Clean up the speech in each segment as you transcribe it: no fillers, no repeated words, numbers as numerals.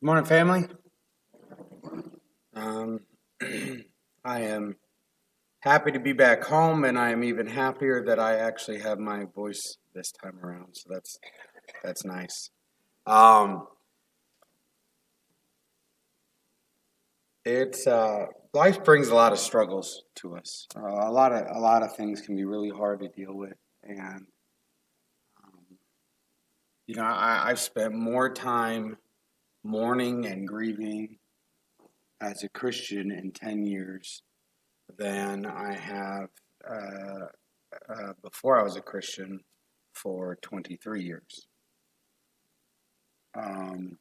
Good morning, family. Um, I am happy to be back home, and I am even happier that I actually have my voice this time around. So that's nice. Um, it's life brings a lot of struggles to us. A lot of things can be really hard to deal with, and um, I've spent more time mourning and grieving as a Christian in 10 years than I have uh, before I was a Christian for 23 years. Um,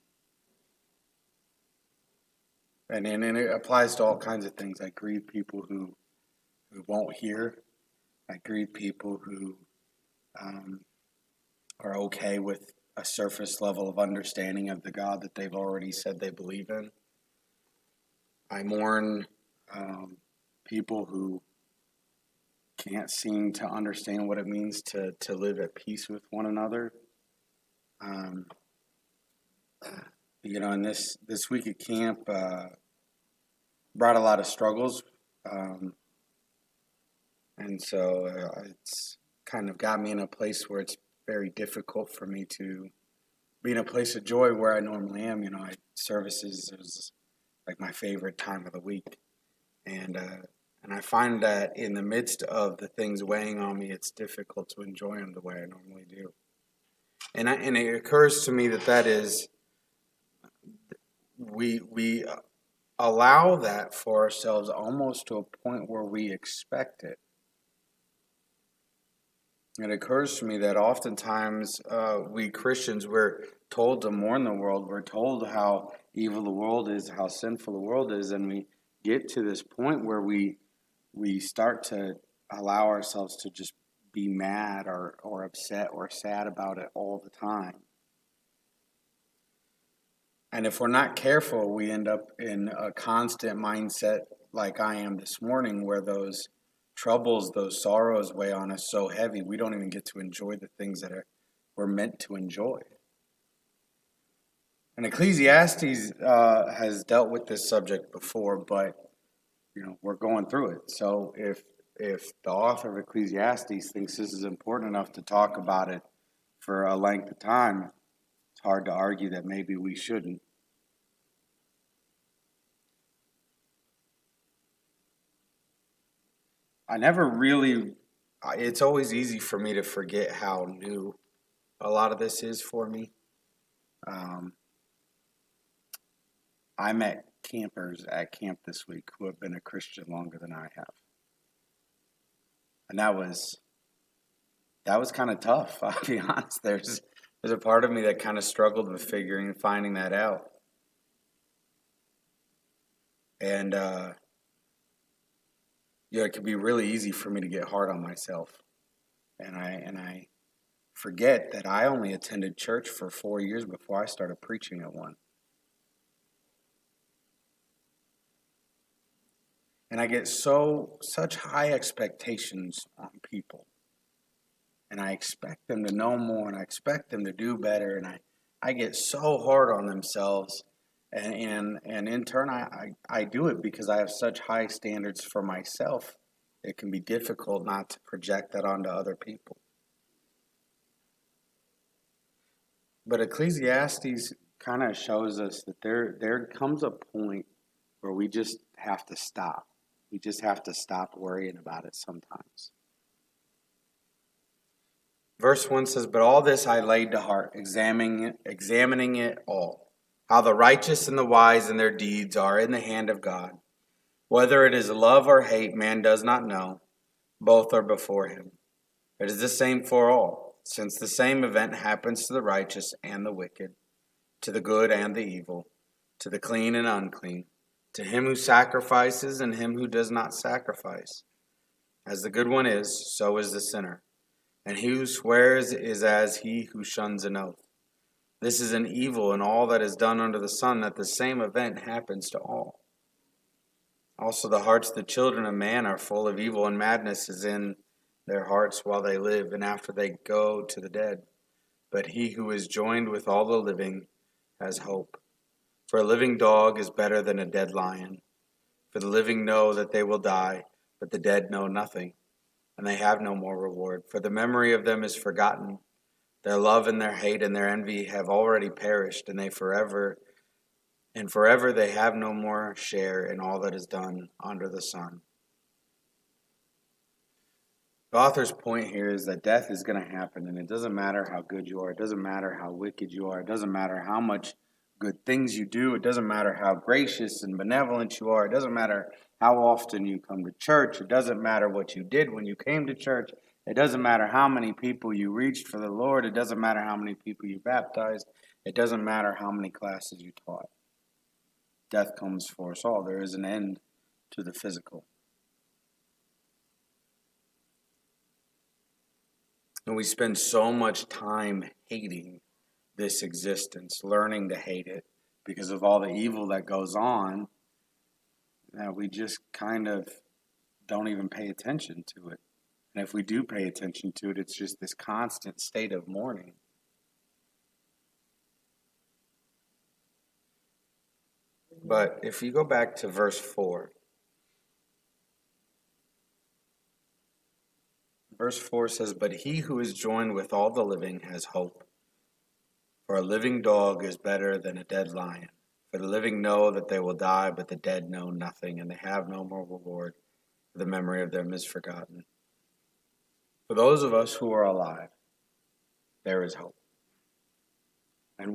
and it applies to all kinds of things. I grieve people who won't hear. I grieve people who um, are okay with a surface level of understanding of the God that they've already said they believe in. I mourn people who can't seem to understand what it means to live at peace with one another. Um, and this week at camp brought a lot of struggles, um, and so it's kind of got me in a place where it's very difficult for me to be in a place of joy where I normally am. Services is like my favorite time of the week, and I find that in the midst of the things weighing on me, it's difficult to enjoy them the way I normally do. And it occurs to me that is we allow that for ourselves almost to a point where we expect it. It occurs to me that oftentimes we Christians, we're told to mourn the world. We're told how evil the world is, how sinful the world is, and we get to this point where we start to allow ourselves to just be mad or upset or sad about it all the time. And if we're not careful, we end up in a constant mindset like I am this morning, where those troubles, those sorrows weigh on us so heavy, we don't even get to enjoy the things that we're meant to enjoy. And Ecclesiastes has dealt with this subject before, but we're going through it. So if the author of Ecclesiastes thinks this is important enough to talk about it for a length of time, it's hard to argue that maybe we shouldn't. It's always easy for me to forget how new a lot of this is for me. I met campers at camp this week who have been a Christian longer than I have. And that was kind of tough, I'll be honest. There's a part of me that kind of struggled with finding that out. And it can be really easy for me to get hard on myself. And I forget that I only attended church for 4 years before I started preaching at one. And I get such high expectations on people. And I expect them to know more, and I expect them to do better, and I get so hard on themselves. And in turn, I do it because I have such high standards for myself. It can be difficult not to project that onto other people. But Ecclesiastes kind of shows us that there comes a point where we just have to stop. We just have to stop worrying about it sometimes. Verse 1 says, "But all this I laid to heart, examining it all, how the righteous and the wise in their deeds are in the hand of God. Whether it is love or hate, man does not know. Both are before him. It is the same for all, since the same event happens to the righteous and the wicked, to the good and the evil, to the clean and unclean, to him who sacrifices and him who does not sacrifice. As the good one is, so is the sinner. And he who swears is as he who shuns an oath. This is an evil in all that is done under the sun, that the same event happens to all. Also the hearts of the children of man are full of evil, and madness is in their hearts while they live, and after they go to the dead. But he who is joined with all the living has hope. For a living dog is better than a dead lion. For the living know that they will die, but the dead know nothing, and they have no more reward. For the memory of them is forgotten. Their love and their hate and their envy have already perished, and forever they have no more share in all that is done under the sun. The author's point here is that death is going to happen, and it doesn't matter how good you are. It doesn't matter how wicked you are. It doesn't matter how much good things you do. It doesn't matter how gracious and benevolent you are. It doesn't matter how often you come to church. It doesn't matter what you did when you came to church. It doesn't matter how many people you reached for the Lord. It doesn't matter how many people you baptized. It doesn't matter how many classes you taught. Death comes for us all. There is an end to the physical. And we spend so much time hating this existence, learning to hate it because of all the evil that goes on, that we just kind of don't even pay attention to it. And if we do pay attention to it, it's just this constant state of mourning. But if you go back to verse 4, verse 4 says, "But he who is joined with all the living has hope. For a living dog is better than a dead lion. For the living know that they will die, but the dead know nothing, and they have no more reward. For the memory of them is forgotten." For those of us who are alive, there is hope. And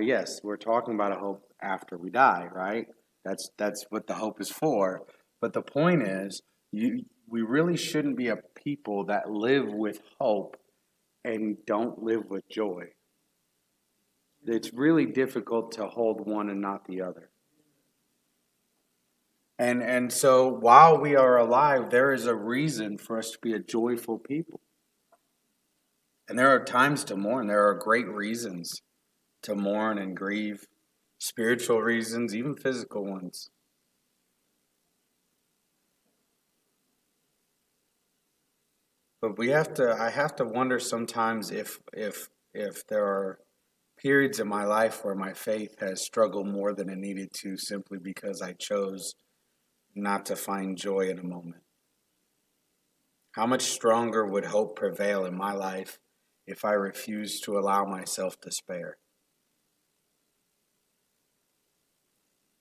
yes, we're talking about a hope after we die, right? That's what the hope is for. But the point is, we really shouldn't be a people that live with hope and don't live with joy. It's really difficult to hold one and not the other. And so while we are alive, there is a reason for us to be a joyful people. And there are times to mourn. There are great reasons to mourn and grieve. Spiritual reasons, even physical ones. But I have to wonder sometimes if there are periods in my life where my faith has struggled more than it needed to, simply because I chose not to find joy in a moment. How much stronger would hope prevail in my life if I refused to allow myself despair?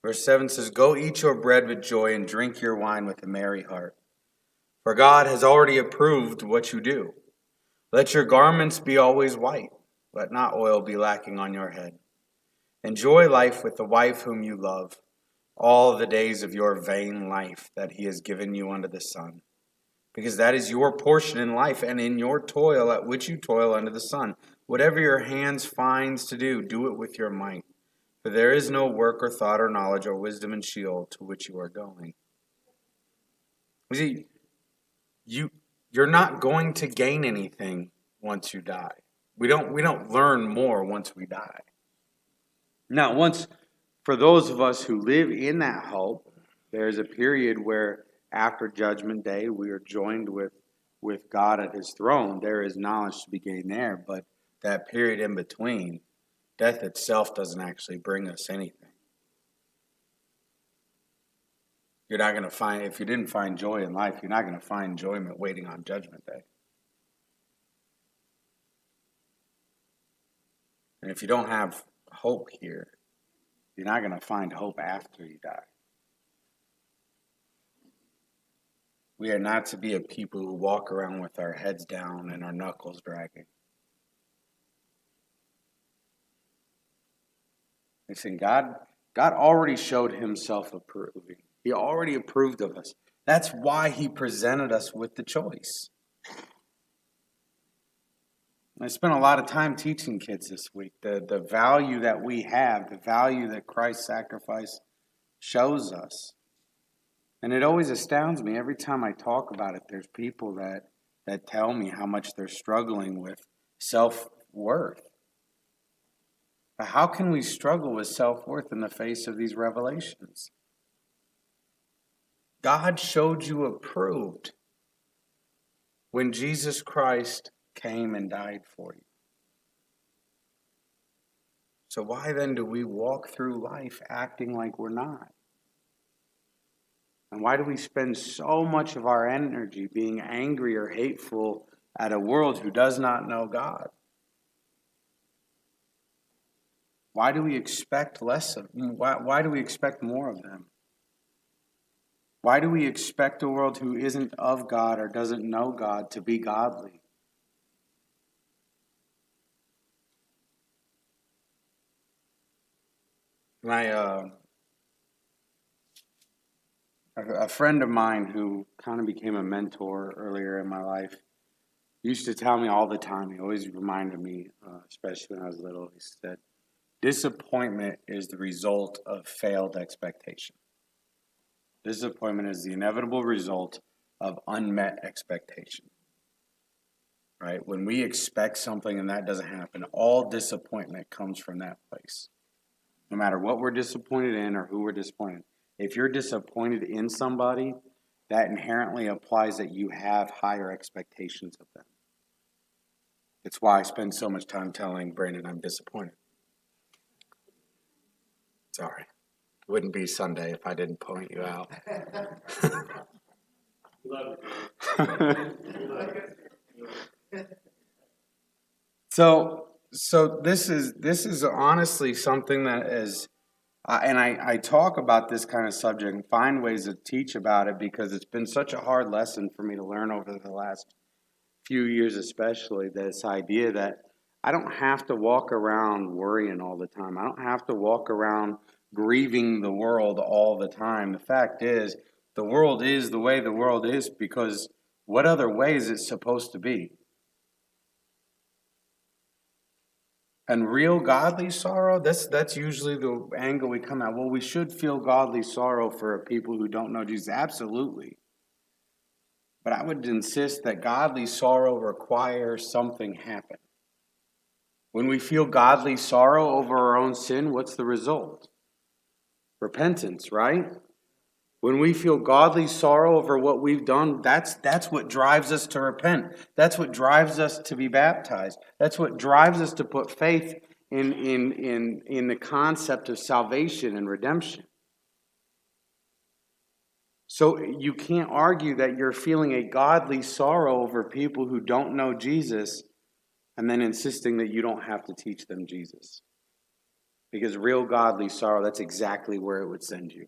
Verse 7 says, "Go eat your bread with joy and drink your wine with a merry heart. For God has already approved what you do. Let your garments be always white. Let not oil be lacking on your head. Enjoy life with the wife whom you love, all the days of your vain life that he has given you under the sun. Because that is your portion in life, and in your toil at which you toil under the sun. Whatever your hands finds to do, do it with your might. For there is no work or thought or knowledge or wisdom in Sheol to which you are going." You see, you're not going to gain anything once you die. We don't learn more once we die. Now, for those of us who live in that hope, there's a period where after Judgment Day we are joined with God at his throne. There is knowledge to be gained there, but that period in between, death itself doesn't actually bring us anything. You're not going to find, if you didn't find joy in life, you're not going to find enjoyment waiting on Judgment Day. And if you don't have hope here, you're not going to find hope after you die. We are not to be a people who walk around with our heads down and our knuckles dragging. Listen, God already showed himself approving. He already approved of us. That's why he presented us with the choice. I spent a lot of time teaching kids this week the value that we have, the value that Christ's sacrifice shows us. And it always astounds me every time I talk about it. There's people that tell me how much they're struggling with self-worth. But how can we struggle with self-worth in the face of these revelations? God showed you approved when Jesus Christ came and died for you. So why then do we walk through life acting like we're not? And why do we spend so much of our energy being angry or hateful at a world who does not know God? Why do we expect less of them? Why do we expect more of them? Why do we expect a world who isn't of God or doesn't know God to be godly? A friend of mine who kind of became a mentor earlier in my life used to tell me all the time. He always reminded me, especially when I was little. He said, "Disappointment is the result of failed expectation. Disappointment is the inevitable result of unmet expectation." Right? When we expect something and that doesn't happen, all disappointment comes from that place. No matter what we're disappointed in or who we're disappointed. If you're disappointed in somebody, that inherently implies that you have higher expectations of them. It's why I spend so much time telling Brandon I'm disappointed. Sorry. It wouldn't be Sunday if I didn't point you out. Love it. So this is honestly something that is, and I talk about this kind of subject and find ways to teach about it because it's been such a hard lesson for me to learn over the last few years, especially this idea that I don't have to walk around worrying all the time. I don't have to walk around grieving the world all the time. The fact is, the world is the way the world is because what other way is it supposed to be? And real godly sorrow, that's usually the angle we come at. Well, we should feel godly sorrow for people who don't know Jesus. Absolutely. But I would insist that godly sorrow requires something happen. When we feel godly sorrow over our own sin, what's the result? Repentance, right? When we feel godly sorrow over what we've done, that's what drives us to repent. That's what drives us to be baptized. That's what drives us to put faith in the concept of salvation and redemption. So you can't argue that you're feeling a godly sorrow over people who don't know Jesus and then insisting that you don't have to teach them Jesus. Because real godly sorrow, that's exactly where it would send you.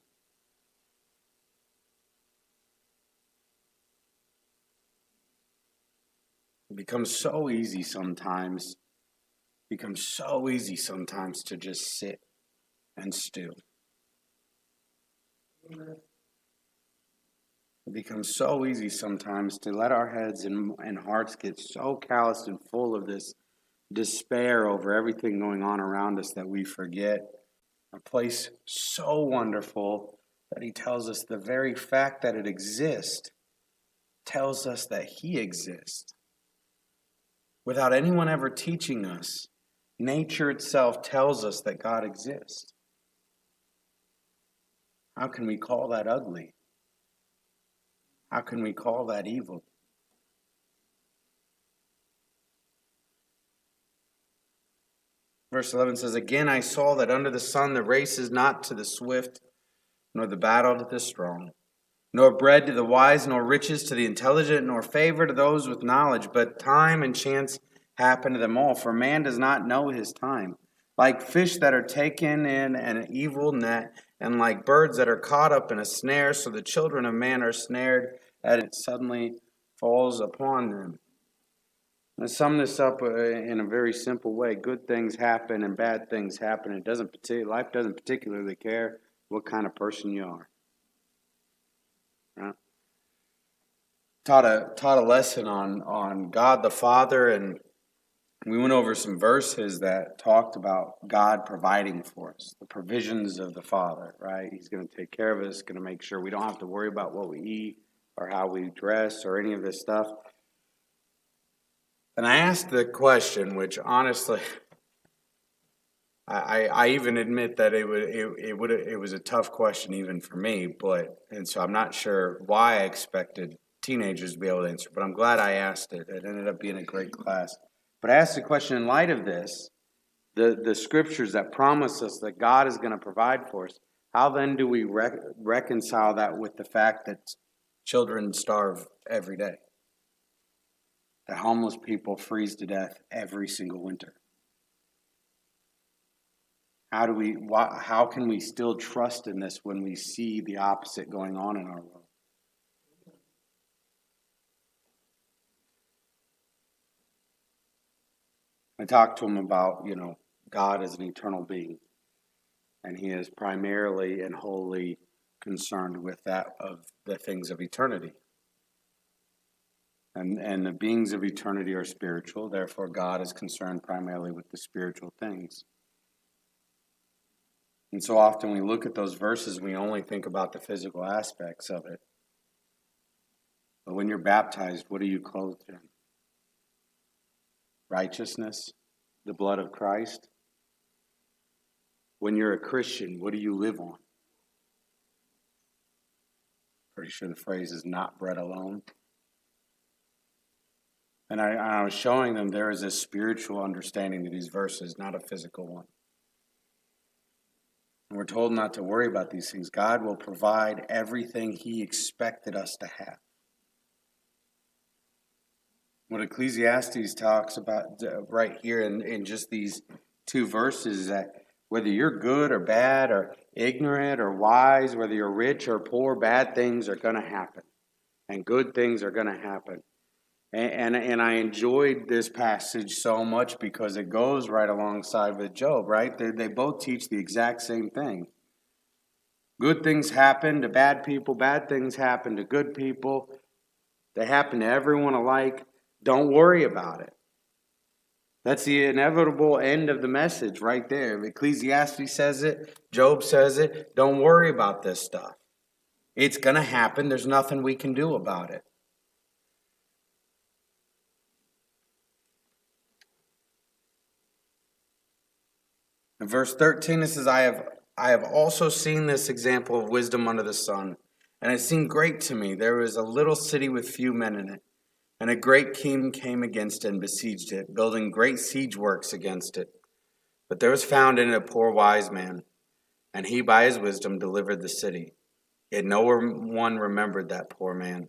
It becomes so easy sometimes to just sit and stew. It becomes so easy sometimes to let our heads and hearts get so calloused and full of this despair over everything going on around us that we forget a place so wonderful that he tells us the very fact that it exists tells us that he exists. Without anyone ever teaching us, nature itself tells us that God exists. How can we call that ugly? How can we call that evil? Verse 11 says, "Again I saw that under the sun the race is not to the swift, nor the battle to the strong, nor bread to the wise, nor riches to the intelligent, nor favor to those with knowledge, but time and chance happen to them all. For man does not know his time. Like fish that are taken in an evil net, and like birds that are caught up in a snare, so the children of man are snared, and it suddenly falls upon them." Let's sum this up in a very simple way. Good things happen and bad things happen. Life doesn't particularly care what kind of person you are. Right? Taught a lesson on God the Father, and we went over some verses that talked about God providing for us, the provisions of the Father, right? He's going to take care of us, going to make sure we don't have to worry about what we eat or how we dress or any of this stuff. And I asked the question, which honestly, I even admit that it was a tough question even for me, and so I'm not sure why I expected teenagers to be able to answer, but I'm glad I asked it. It ended up being a great class. But I asked the question in light of this, the scriptures that promise us that God is going to provide for us, how then do we reconcile that with the fact that children starve every day? That homeless people freeze to death every single winter? How can we still trust in this when we see the opposite going on in our world? I talked to him about, God as an eternal being, and he is primarily and wholly concerned with that of the things of eternity. And the beings of eternity are spiritual, therefore God is concerned primarily with the spiritual things. And so often we look at those verses, we only think about the physical aspects of it. But when you're baptized, what are you clothed in? Righteousness, the blood of Christ. When you're a Christian, what do you live on? Pretty sure the phrase is not bread alone. And I was showing them there is a spiritual understanding to these verses, not a physical one. And we're told not to worry about these things. God will provide everything He expected us to have. What Ecclesiastes talks about right here in just these two verses is that whether you're good or bad or ignorant or wise, whether you're rich or poor, bad things are going to happen. And good things are going to happen. And I enjoyed this passage so much because it goes right alongside with Job, right? They both teach the exact same thing. Good things happen to bad people. Bad things happen to good people. They happen to everyone alike. Don't worry about it. That's the inevitable end of the message right there. Ecclesiastes says it. Job says it. Don't worry about this stuff. It's going to happen. There's nothing we can do about it. In verse 13, it says, I have also seen this example of wisdom under the sun, and it seemed great to me. There was a little city with few men in it, and a great king came against it and besieged it, building great siege works against it. But there was found in it a poor wise man, and he by his wisdom delivered the city. Yet no one remembered that poor man.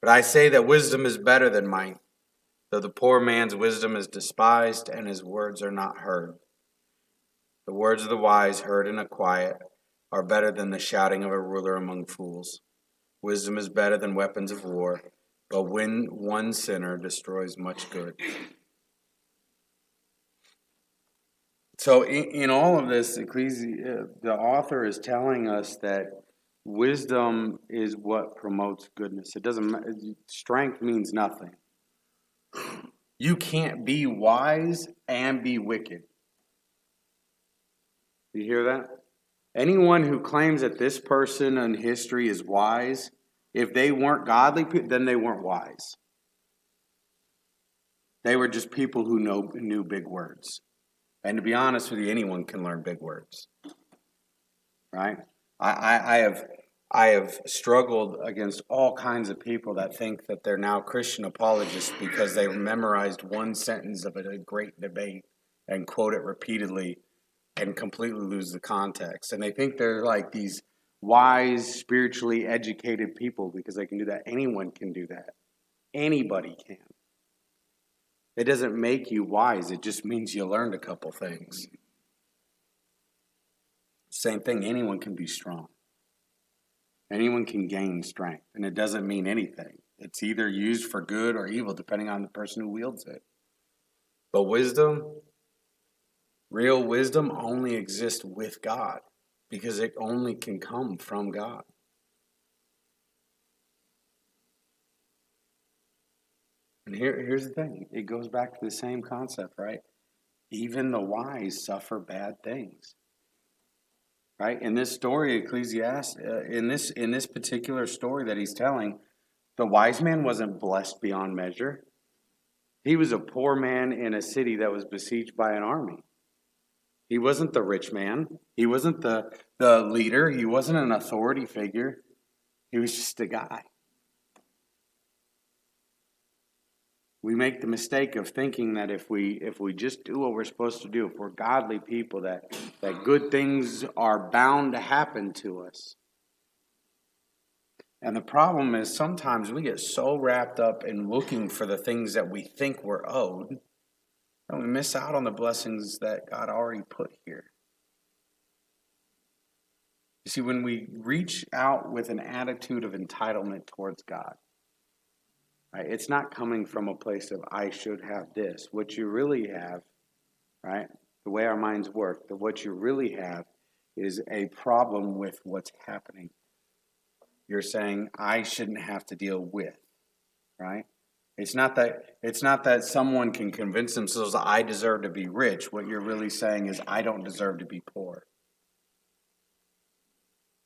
But I say that wisdom is better than might, though the poor man's wisdom is despised, and his words are not heard. The words of the wise, heard in a quiet, are better than the shouting of a ruler among fools. Wisdom is better than weapons of war, but when one sinner destroys much good. So in all of this, the author is telling us that wisdom is what promotes goodness. It doesn't. Strength means nothing. You can't be wise and be wicked. You hear that? Anyone who claims that this person in history is wise, if they weren't godly, then they weren't wise. They were just people who knew big words. And to be honest with you, anyone can learn big words. Right? I have struggled against all kinds of people that think that they're now Christian apologists because they memorized one sentence of a great debate and quote it repeatedly and completely lose the context. And they think they're like these wise, spiritually educated people because they can do that. Anyone can do that. Anybody can. It doesn't make you wise. It just means you learned a couple things. Same thing. Anyone can be strong. Anyone can gain strength. And it doesn't mean anything. It's either used for good or evil, depending on the person who wields it. But wisdom, real wisdom, only exists with God because it only can come from God. And here's the thing. It goes back to the same concept, right? Even the wise suffer bad things. Right? In this story, Ecclesiastes, in this particular story that he's telling, the wise man wasn't blessed beyond measure. He was a poor man in a city that was besieged by an army. He wasn't the rich man. He wasn't the leader. He wasn't an authority figure. He was just a guy. We make the mistake of thinking that if we just do what we're supposed to do, if we're godly people, that good things are bound to happen to us. And the problem is sometimes we get so wrapped up in looking for the things that we think we're owed, and we miss out on the blessings that God already put here. You see, when we reach out with an attitude of entitlement towards God, right, it's not coming from a place of, I should have this. What you really have, right, the way our minds work, what you really have is a problem with what's happening. You're saying, I shouldn't have to deal with, right? It's not that someone can convince themselves I deserve to be rich. What you're really saying is, I don't deserve to be poor.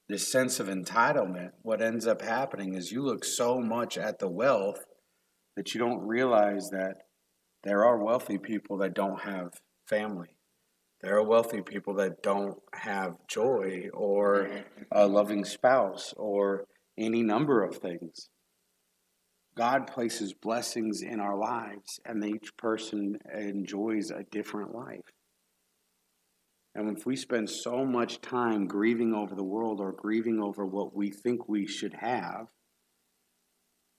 This sense of entitlement, what ends up happening is you look so much at the wealth that you don't realize that there are wealthy people that don't have family. There are wealthy people that don't have joy or a loving spouse or any number of things. God places blessings in our lives, and each person enjoys a different life. And if we spend so much time grieving over the world or grieving over what we think we should have,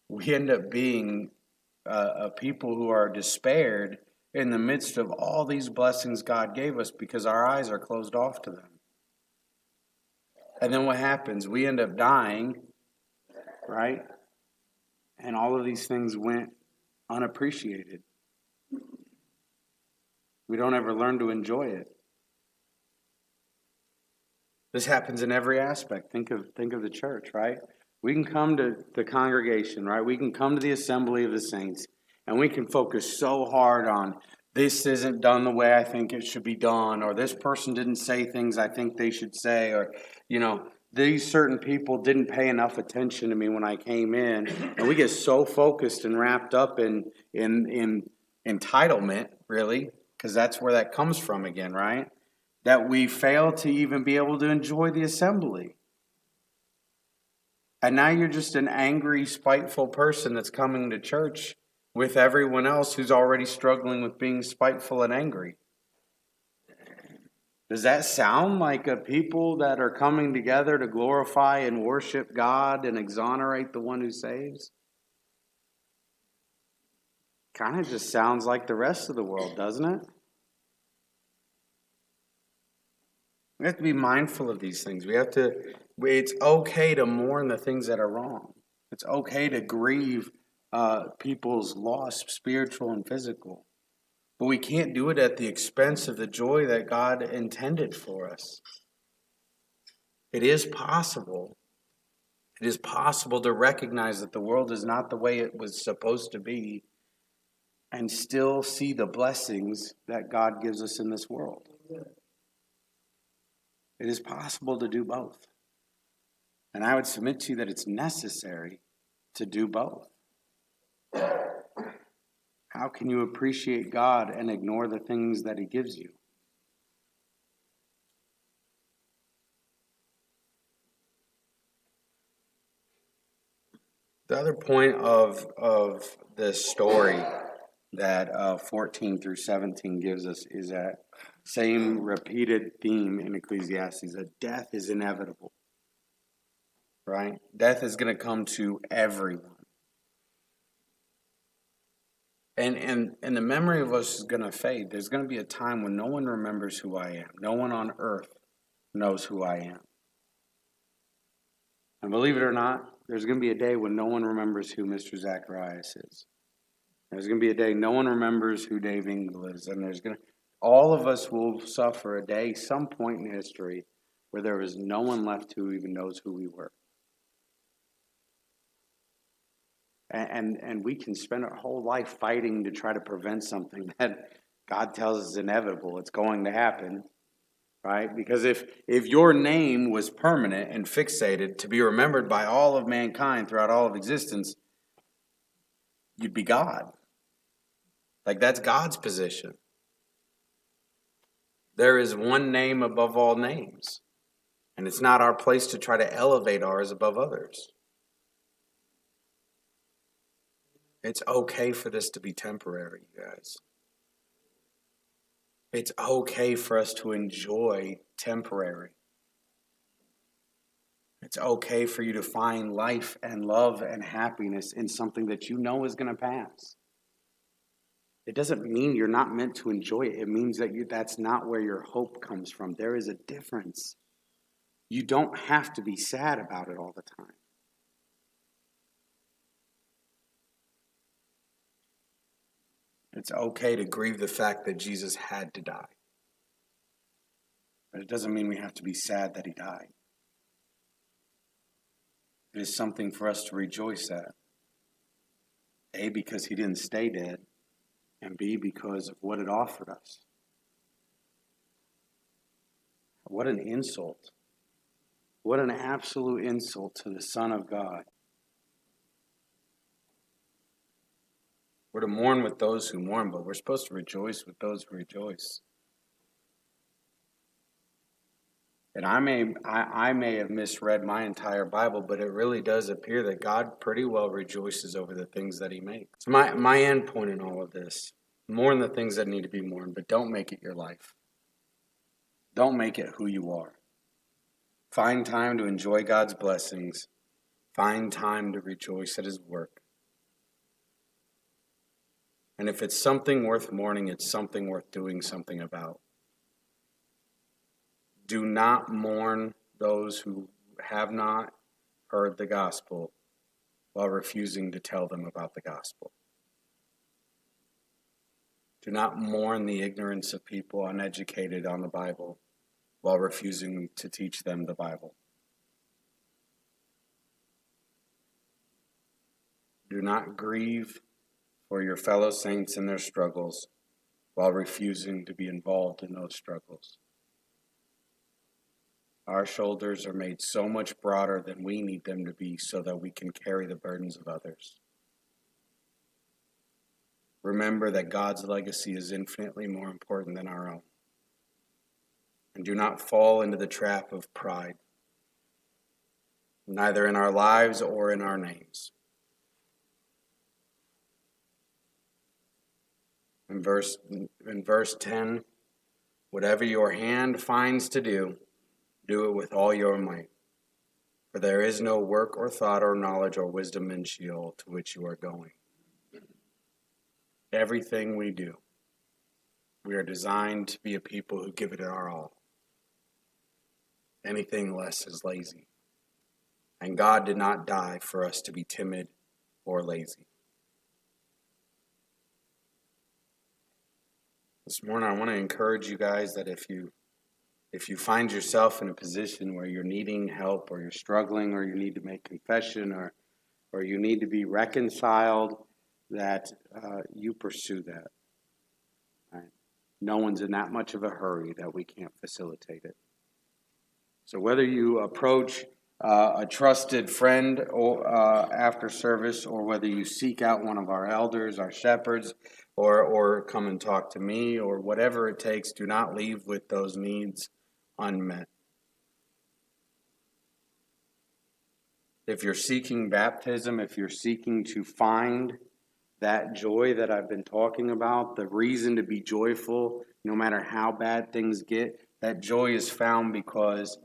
we end up being a people who are despaired in the midst of all these blessings God gave us because our eyes are closed off to them. And then what happens? We end up dying, right? And all of these things went unappreciated. We don't ever learn to enjoy it. This happens in every aspect. Think of the church, right? We can come to the congregation, right? We can come to the assembly of the saints, and we can focus so hard on this isn't done the way I think it should be done, or this person didn't say things I think they should say, or, these certain people didn't pay enough attention to me when I came in. And we get so focused and wrapped up in entitlement, really, because that's where that comes from again, right? That we fail to even be able to enjoy the assembly. And now you're just an angry, spiteful person that's coming to church with everyone else who's already struggling with being spiteful and angry. Does that sound like a people that are coming together to glorify and worship God and exonerate the one who saves? Kind of just sounds like the rest of the world, doesn't it? We have to be mindful of these things. It's okay to mourn the things that are wrong. It's okay to grieve people's loss, spiritual and physical. But we can't do it at the expense of the joy that God intended for us. It is possible. It is possible to recognize that the world is not the way it was supposed to be and still see the blessings that God gives us in this world. It is possible to do both. And I would submit to you that it's necessary to do both. How can you appreciate God and ignore the things that He gives you? The other point of this story that 14 through 17 gives us is that same repeated theme in Ecclesiastes, that death is inevitable, right? Death is going to come to everyone. And the memory of us is going to fade. There's going to be a time when no one remembers who I am. No one on earth knows who I am. And believe it or not, there's going to be a day when no one remembers who Mr. Zacharias is. There's going to be a day no one remembers who Dave Engel is. And all of us will suffer a day, some point in history, where there is no one left who even knows who we were. And we can spend our whole life fighting to try to prevent something that God tells us is inevitable. It's going to happen, right? Because if your name was permanent and fixated to be remembered by all of mankind throughout all of existence, you'd be God. Like, that's God's position. There is one name above all names, and it's not our place to try to elevate ours above others. It's okay for this to be temporary, you guys. It's okay for us to enjoy temporary. It's okay for you to find life and love and happiness in something that you know is going to pass. It doesn't mean you're not meant to enjoy it. It means that that's not where your hope comes from. There is a difference. You don't have to be sad about it all the time. It's okay to grieve the fact that Jesus had to die. But it doesn't mean we have to be sad that he died. It is something for us to rejoice at. A, because he didn't stay dead, and B, because of what it offered us. What an insult. What an absolute insult to the Son of God. We're to mourn with those who mourn, but we're supposed to rejoice with those who rejoice. And I may have misread my entire Bible, but it really does appear that God pretty well rejoices over the things that he makes. So my end point in all of this, mourn the things that need to be mourned, but don't make it your life. Don't make it who you are. Find time to enjoy God's blessings. Find time to rejoice at his work. And if it's something worth mourning, it's something worth doing something about. Do not mourn those who have not heard the gospel while refusing to tell them about the gospel. Do not mourn the ignorance of people uneducated on the Bible while refusing to teach them the Bible. Do not grieve for your fellow saints in their struggles while refusing to be involved in those struggles. Our shoulders are made so much broader than we need them to be so that we can carry the burdens of others. Remember that God's legacy is infinitely more important than our own. And do not fall into the trap of pride, neither in our lives or in our names. In verse 10, whatever your hand finds to do, do it with all your might. For there is no work or thought or knowledge or wisdom in Sheol to which you are going. Everything we do, we are designed to be a people who give it our all. Anything less is lazy. And God did not die for us to be timid or lazy. This morning I want to encourage you guys that if you find yourself in a position where you're needing help or you're struggling or you need to make confession or you need to be reconciled, that you pursue that. Right? No one's in that much of a hurry that we can't facilitate it. So whether you approach a trusted friend or after service, or whether you seek out one of our elders, our shepherds, or come and talk to me, or whatever it takes, do not leave with those needs unmet. If you're seeking baptism, if you're seeking to find that joy that I've been talking about, the reason to be joyful, no matter how bad things get, that joy is found because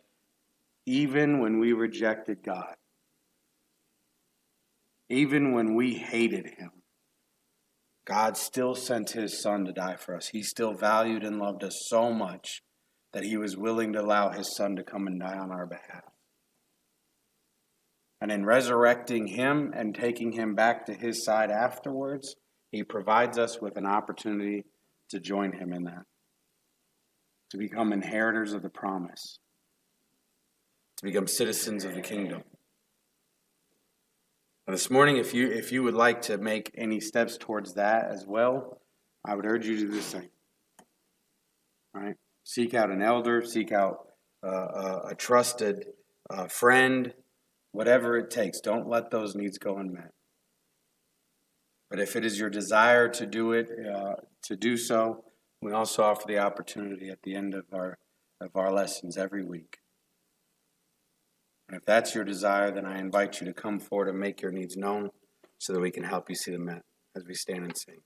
even when we rejected God, even when we hated him, God still sent his son to die for us. He still valued and loved us so much that he was willing to allow his son to come and die on our behalf. And in resurrecting him and taking him back to his side afterwards, he provides us with an opportunity to join him in that, to become inheritors of the promise, to become citizens of the kingdom. And this morning, if you would like to make any steps towards that as well, I would urge you to do the same. All right? Seek out an elder, seek out a trusted friend, whatever it takes. Don't let those needs go unmet. But if it is your desire to do it, to do so, we also offer the opportunity at the end of our lessons every week. And if that's your desire, then I invite you to come forward and make your needs known so that we can help you see them as we stand and sing.